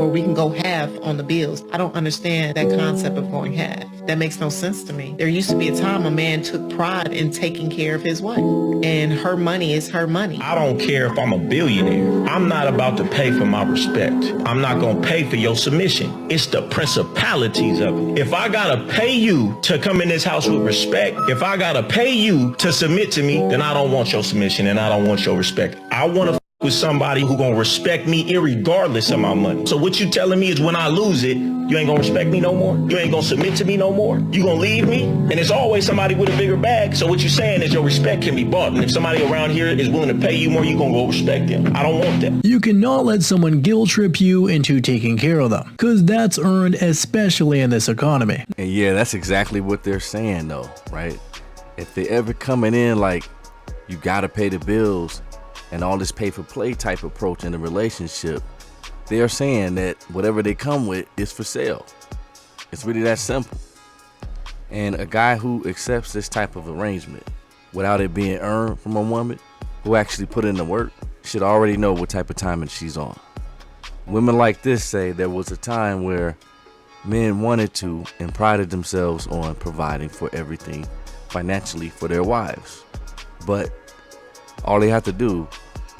or we can go half on the bills. I don't understand that concept of going half. That makes no sense to me. There used to be a time a man took pride in taking care of his wife, and her money is her money. I don't care if I'm a billionaire. I'm not about to pay for my respect. I'm not going to pay for your submission. It's the principalities of it. If I got to pay you to come in this house with respect, if I got to pay you to submit to me, then I don't want your submission and I don't want your respect. I want to with somebody who gonna respect me irregardless of my money. So what you telling me is when I lose it, you ain't gonna respect me no more? You ain't gonna submit to me no more? You gonna leave me? And it's always somebody with a bigger bag. So what you're saying is your respect can be bought. And if somebody around here is willing to pay you more, you gonna go respect them. I don't want that. You cannot let someone guilt trip you into taking care of them, cause that's earned, especially in this economy. And yeah, that's exactly what they're saying though, right? If they ever coming in like, you gotta pay the bills, and all this pay-for-play type approach in a relationship, they are saying that whatever they come with is for sale. It's really that simple. And a guy who accepts this type of arrangement without it being earned from a woman who actually put in the work should already know what type of timing she's on. Women like this say there was a time where men wanted to and prided themselves on providing for everything financially for their wives. But all they have to do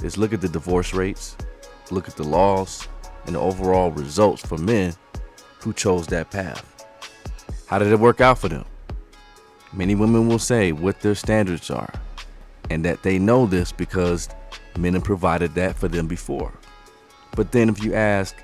is look at the divorce rates, look at the laws, and the overall results for men who chose that path. How did it work out for them? Many women will say what their standards are, and that they know this because men have provided that for them before. But then if you ask,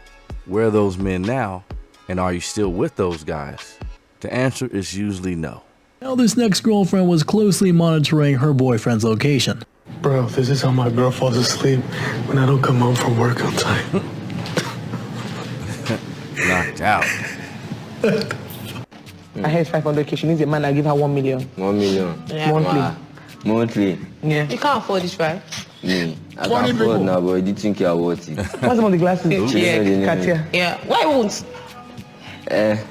where are those men now, and are you still with those guys? The answer is usually no. Now this next girlfriend was closely monitoring her boyfriend's location. Bro, this is how my girl falls asleep when I don't come home from work on time. Knocked out. I heard 500K. She needs a man. I give her 1 million. 1 million. Yeah. Monthly. Wow. Monthly. Yeah. You can't afford this, right? Me. I can afford now, but you think you're worth it. What's the one of the glasses? Yeah. Katia. Yeah. Why won't?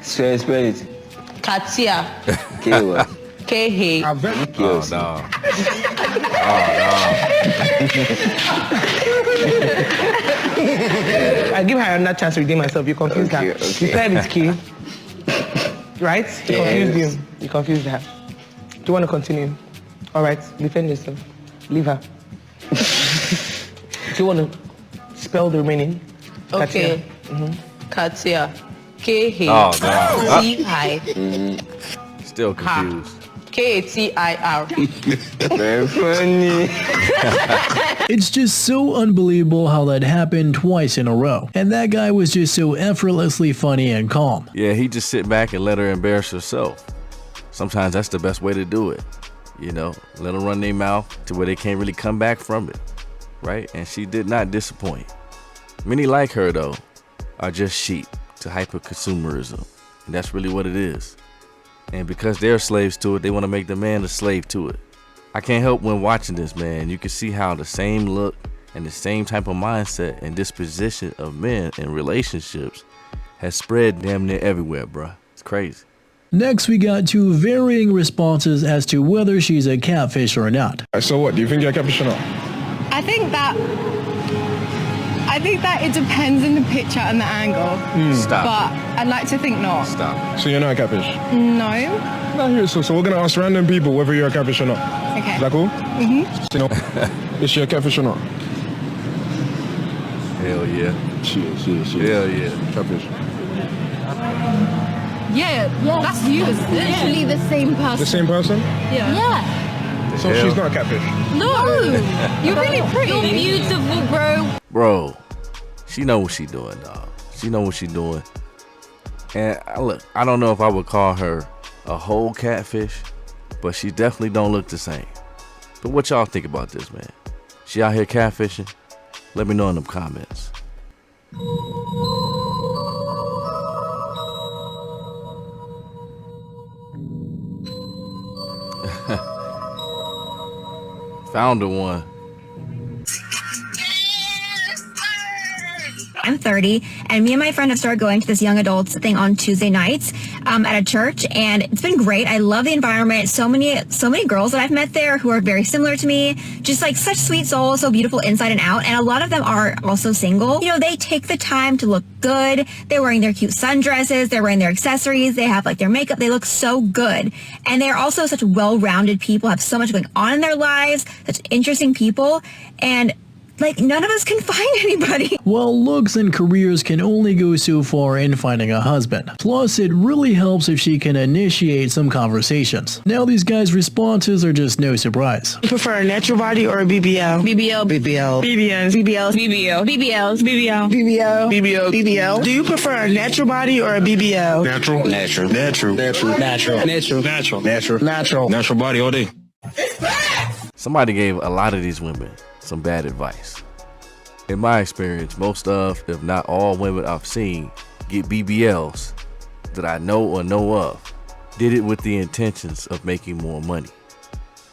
Spell it. Katia. K what? K-H. Oh, no. I give her another chance to redeem myself. You confused her. Okay. You said it's key. Right? You confused him. You confused her. Do you want to continue? All right. Defend yourself. Leave her. Do you want to spell the remaining? Okay. Katia. K-H. Oh, no. T-I. Still confused. K-A-T-I-R. Very funny. It's just so unbelievable how that happened twice in a row. And that guy was just so effortlessly funny and calm. Yeah, he just sit back and let her embarrass herself. Sometimes that's the best way to do it. You know, let them run their mouth to where they can't really come back from it, right? And she did not disappoint. Many like her, though, are just sheep to hyper-consumerism. And that's really what it is. And because they're slaves to it, they want to make the man a slave to it. I can't help when watching this, man. You can see how the same look and the same type of mindset and disposition of men in relationships has spread damn near everywhere, bruh. It's crazy. Next, we got two varying responses as to whether she's a catfish or not. So what, do you think you're a catfish or not? I think that it depends on the picture and the angle. Stop. But I'd like to think not. Stop. So you're not a catfish? No. No, so we're going to ask random people whether you're a catfish or not. Okay. Is that cool? Mm-hmm. You know, is she a catfish or not? Hell yeah. She is. Hell yeah. Catfish. Yeah, that's you. It's literally the same person. The same person? Yeah. So Hell. she's not a catfish? No. You're really pretty. You're beautiful, bro. Bro, she know what she doing, dog. She know what she doing. And look, I don't know if I would call her a whole catfish, but she definitely don't look the same. But what y'all think about this, man? She out here catfishing? Let me know in them comments. Found her one. I'm 30, and me and my friend have started going to this young adults thing on Tuesday nights at a church, and it's been great. I love the environment. So many girls that I've met there who are very similar to me, just like such sweet souls, so beautiful inside and out, and a lot of them are also single. You know, they take the time to look good. They're wearing their cute sundresses. They're wearing their accessories. They have like their makeup. They look so good, and they're also such well-rounded people, have so much going on in their lives, such interesting people, and like none of us can find anybody. Well, looks and careers can only go so far in finding a husband. Plus, it really helps if she can initiate some conversations. Now these guys' responses are just no surprise. You prefer a natural body or a BBL? BBL. BBL. BBLs. BBLs. BBL. BBLs. BBL. BBL. BBL. BBL. Do you prefer a natural body or a BBL? Natural. Natural. Natural. Natural. Natural. Natural. Natural. Natural. Natural. Natural body all day. Somebody gave a lot of these women some bad advice. In my experience, most of, if not all women I've seen get BBLs that I know or know of, did it with the intentions of making more money.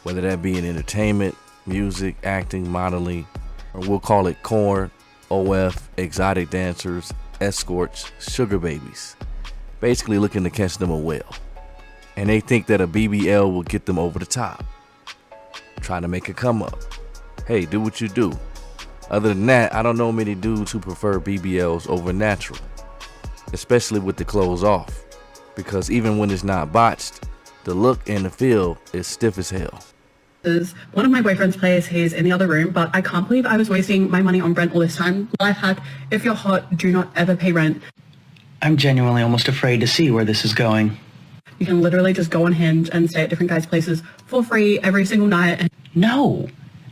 Whether that be in entertainment, music, acting, modeling, or we'll call it corn, OF, exotic dancers, escorts, sugar babies. Basically looking to catch them a whale. And they think that a BBL will get them over the top. Trying to make a come up. Hey, do what you do. Other than that, I don't know many dudes who prefer BBLs over natural, especially with the clothes off, because even when it's not botched, the look and the feel is stiff as hell. One of my boyfriend's place, he's in the other room, but I can't believe I was wasting my money on rent all this time. Life hack, if you're hot, do not ever pay rent. I'm genuinely almost afraid to see where this is going. You can literally just go on Hinge and stay at different guys' places for free every single night. And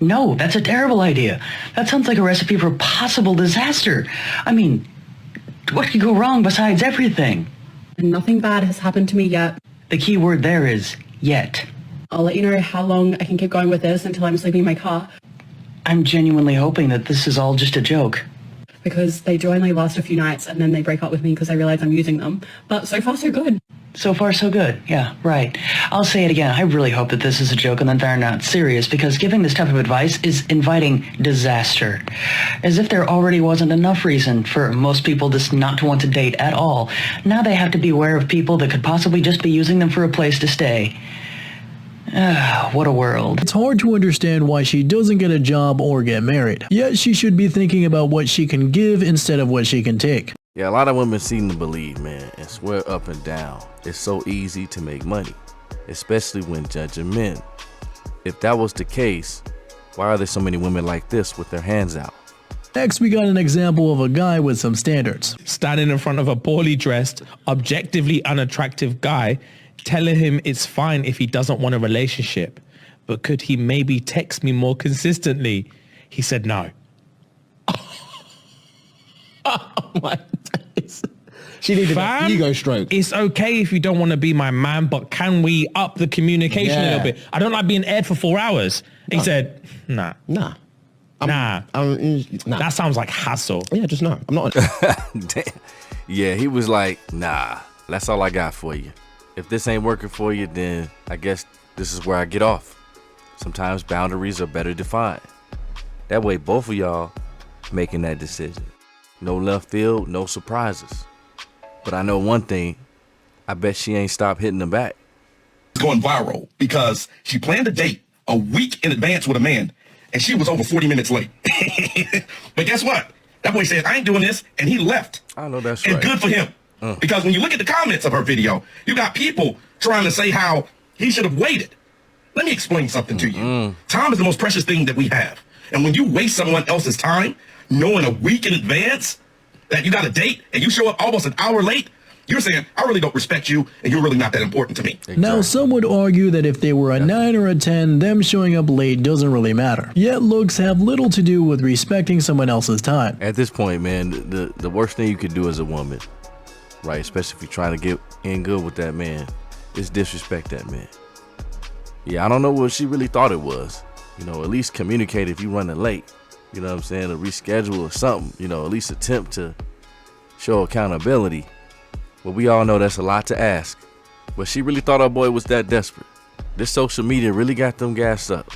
No, that's a terrible idea. That sounds like a recipe for possible disaster. I mean, what could go wrong besides everything? And nothing bad has happened to me yet. The key word there is yet. I'll let you know how long I can keep going with this until I'm sleeping in my car. I'm genuinely hoping that this is all just a joke. Because they do only last a few nights and then they break up with me because they realize I'm using them. But so far so good. So far so good. Yeah, right. I'll say it again. I really hope that this is a joke and that they're not serious, because giving this type of advice is inviting disaster. As if there already wasn't enough reason for most people just not to want to date at all. Now they have to be aware of people that could possibly just be using them for a place to stay. What a world. It's hard to understand why she doesn't get a job or get married. Yet she should be thinking about what she can give instead of what she can take. Yeah, a lot of women seem to believe, man, and swear up and down it's so easy to make money, especially when judging men. If that was the case, why are there so many women like this with their hands out? Next, we got an example of a guy with some standards. Standing in front of a poorly dressed, objectively unattractive guy, telling him it's fine if he doesn't want a relationship, but could he maybe text me more consistently? He said no. Oh my days. She needed an ego stroke. It's okay if you don't want to be my man, but can we up the communication a little bit? I don't like being aired for 4 hours. He said, nah. That sounds like hassle. Yeah, just no. I'm not. Damn. Yeah, he was like, nah, that's all I got for you. If this ain't working for you, then I guess this is where I get off. Sometimes boundaries are better defined. That way both of y'all making that decision. No left field, no surprises. But I know one thing, I bet she ain't stopped hitting them back. It's going viral because she planned a date a week in advance with a man, and she was over 40 minutes late. But guess what? That boy said, I ain't doing this, and he left. I know that's and right. good for him. Because when you look at the comments of her video, you got people trying to say how he should have waited. Let me explain something to you. Time is the most precious thing that we have. And when you waste someone else's time, knowing a week in advance that you got a date and you show up almost an hour late, you're saying, I really don't respect you and you're really not that important to me. Exactly. Now, some would argue that if they were a 9 or a 10, them showing up late doesn't really matter. Yet looks have little to do with respecting someone else's time. At this point, man, the worst thing you could do as a woman, right, especially if you're trying to get in good with that man, is disrespect that man. Yeah, I don't know what she really thought it was. You know, at least communicate if you running late. You know what I'm saying? To reschedule or something. You know, at least attempt to show accountability. But we all know that's a lot to ask. But she really thought our boy was that desperate. This social media really got them gassed up.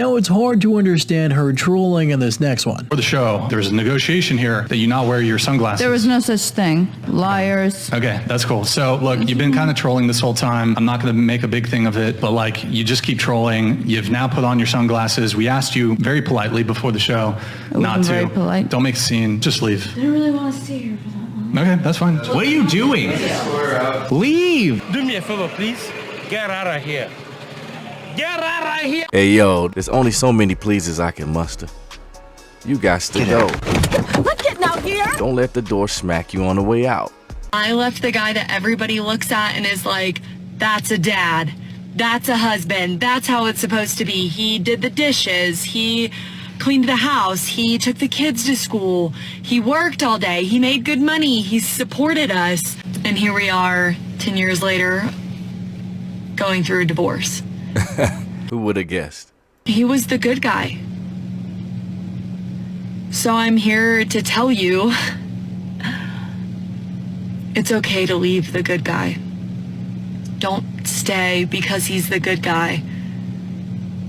Now it's hard to understand her trolling in this next one. For the show, there's a negotiation here that you not wear your sunglasses. There was no such thing. Liars. Okay, that's cool. So look, you've been kind of trolling this whole time. I'm not going to make a big thing of it, but like, you just keep trolling. You've now put on your sunglasses. We asked you very politely before the show not to. Very polite. Don't make a scene. Just leave. I don't really want to stay here for that long. Okay, that's fine. What are you doing? Leave. Do me a favor, please. Get out of here. Get out of here. Hey, yo, there's only so many pleases I can muster. You got to go. Let's get out here. Don't let the door smack you on the way out. I left the guy that everybody looks at and is like, that's a dad. That's a husband. That's how it's supposed to be. He did the dishes. He cleaned the house. He took the kids to school. He worked all day. He made good money. He supported us. And here we are 10 years later going through a divorce. Who would have guessed? He was the good guy. So I'm here to tell you, it's okay to leave the good guy. Don't stay because he's the good guy.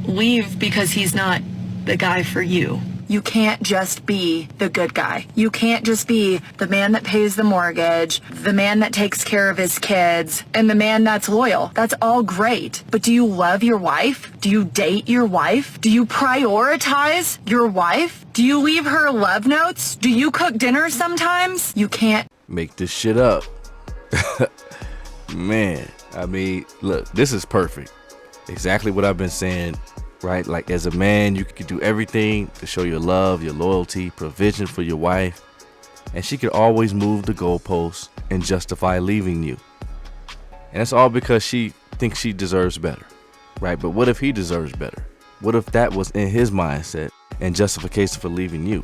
Leave because he's not the guy for you. You can't just be the good guy. You can't just be the man that pays the mortgage, the man that takes care of his kids, and the man that's loyal. That's all great. But do you love your wife? Do you date your wife? Do you prioritize your wife? Do you leave her love notes? Do you cook dinner sometimes? You can't make this shit up. Man, I mean, look, this is perfect. Exactly what I've been saying. Right? Like, as a man, you could do everything to show your love, your loyalty, provision for your wife, and she could always move the goalposts and justify leaving you. And it's all because she thinks she deserves better, right? But what if he deserves better? What if that was in his mindset and justification for leaving you?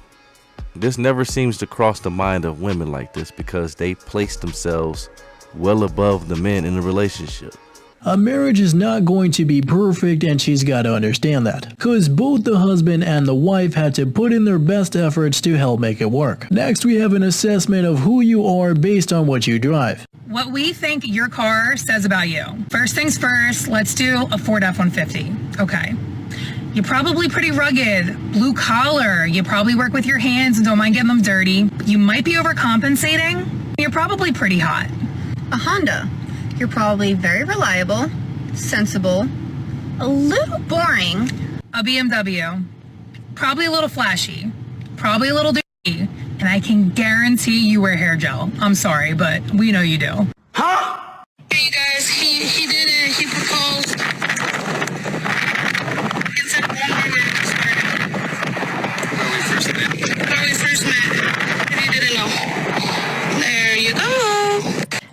This never seems to cross the mind of women like this because they place themselves well above the men in the relationship. A marriage is not going to be perfect, and she's got to understand that, because both the husband and the wife had to put in their best efforts to help make it work. Next, we have an assessment of who you are based on what you drive. What we think your car says about you. First things first, let's do a Ford F-150. Okay. You're probably pretty rugged, blue collar. You probably work with your hands and don't mind getting them dirty. You might be overcompensating. You're probably pretty hot. A Honda. You're probably very reliable, sensible, a little boring. A BMW. Probably a little flashy. Probably a little dirty. And I can guarantee you wear hair gel. I'm sorry, but we know you do. Huh? Hey, you guys, he did it. He proposed. It took 1 minute. When we first met. He didn't know. There you go.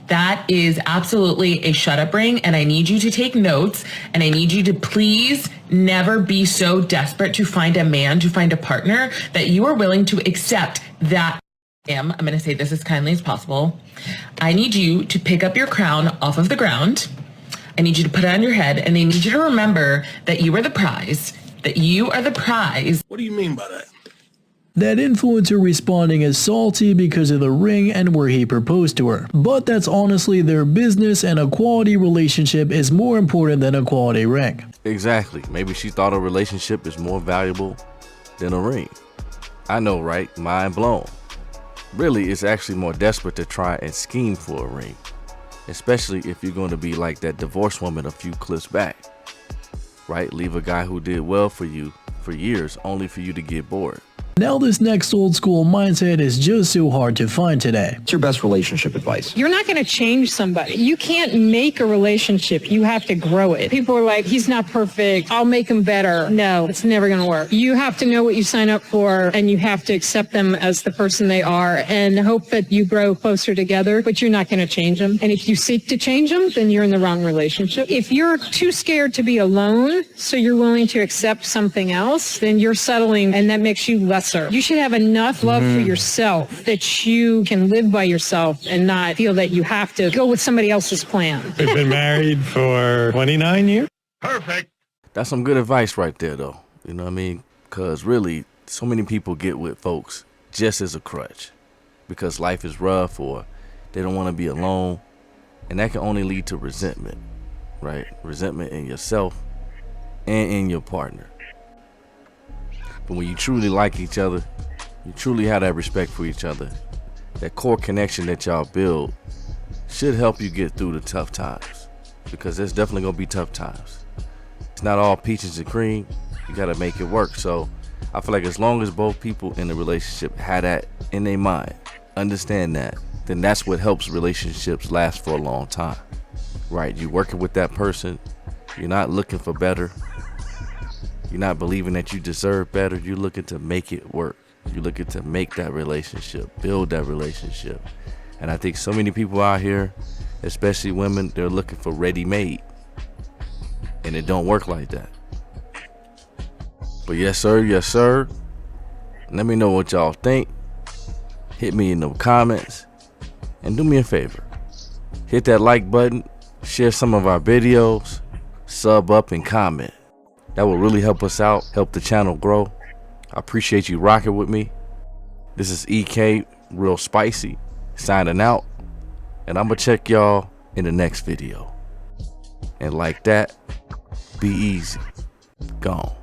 That is absolutely a shut up ring, and I need you to take notes, and I need you to please never be so desperate to find a man, to find a partner, that you are willing to accept that I'm going to say this as kindly as possible. I need you to pick up your crown off of the ground. I need you to put it on your head, and I need you to remember that you are the prize, that you are the prize. What do you mean by that? That influencer responding is salty because of the ring and where he proposed to her. But that's honestly their business, and a quality relationship is more important than a quality ring. Exactly. Maybe she thought a relationship is more valuable than a ring. I know, right? Mind blown. Really, it's actually more desperate to try and scheme for a ring. Especially if you're going to be like that divorced woman a few clips back. Right? Leave a guy who did well for you for years only for you to get bored. Now this next old school mindset is just so hard to find today. What's your best relationship advice? You're not going to change somebody. You can't make a relationship. You have to grow it. People are like, he's not perfect. I'll make him better. No, it's never going to work. You have to know what you sign up for, and you have to accept them as the person they are and hope that you grow closer together, but you're not going to change them. And if you seek to change them, then you're in the wrong relationship. If you're too scared to be alone, so you're willing to accept something else, then you're settling, and that makes you less. You should have enough love for yourself that you can live by yourself and not feel that you have to go with somebody else's plan. We've been married for 29 years. Perfect. That's some good advice right there, though. You know what I mean? Because really, so many people get with folks just as a crutch because life is rough or they don't want to be alone. And that can only lead to resentment, right? Resentment in yourself and in your partner. But when you truly like each other, you truly have that respect for each other, that core connection that y'all build should help you get through the tough times, because there's definitely gonna be tough times. It's not all peaches and cream. You gotta make it work. So I feel like as long as both people in the relationship have that in their mind, understand that, then that's what helps relationships last for a long time. Right? You're working with that person. You're not looking for better. You're not believing that you deserve better. You're looking to make it work. You're looking to make that relationship, build that relationship. And I think so many people out here, especially women, they're looking for ready-made. And it don't work like that. But yes, sir. Yes, sir. Let me know what y'all think. Hit me in the comments. And do me a favor. Hit that like button. Share some of our videos. Sub up and comment. That will really help us out. Help the channel grow. I appreciate you rocking with me. This is EK Real Spicy signing out. And I'm going to check y'all in the next video. And like that, be easy. Gone.